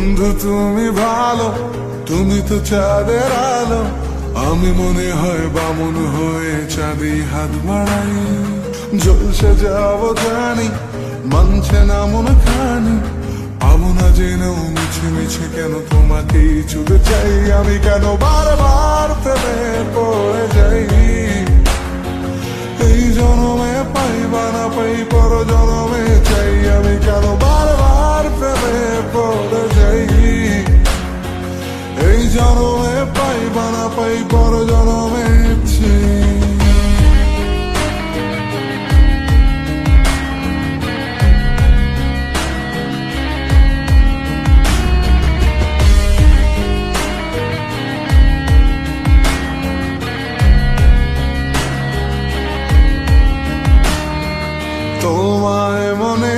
বন্ধু তুমি ভালো, তুমি তো চাঁদের আলো। আমি মনে হয় বামন হয়ে চাঁদে হাত বাড়াই। জলসে যাবো জানি, মানছে না মন খানি। পাবো না জেনেও মিছে মিছে কেন তোমাকেই ছুতে চাই। আমি কেন বারবার প্রেমে পড়ে যাই। এই জনমে পাই বা না পাই, পর জনমে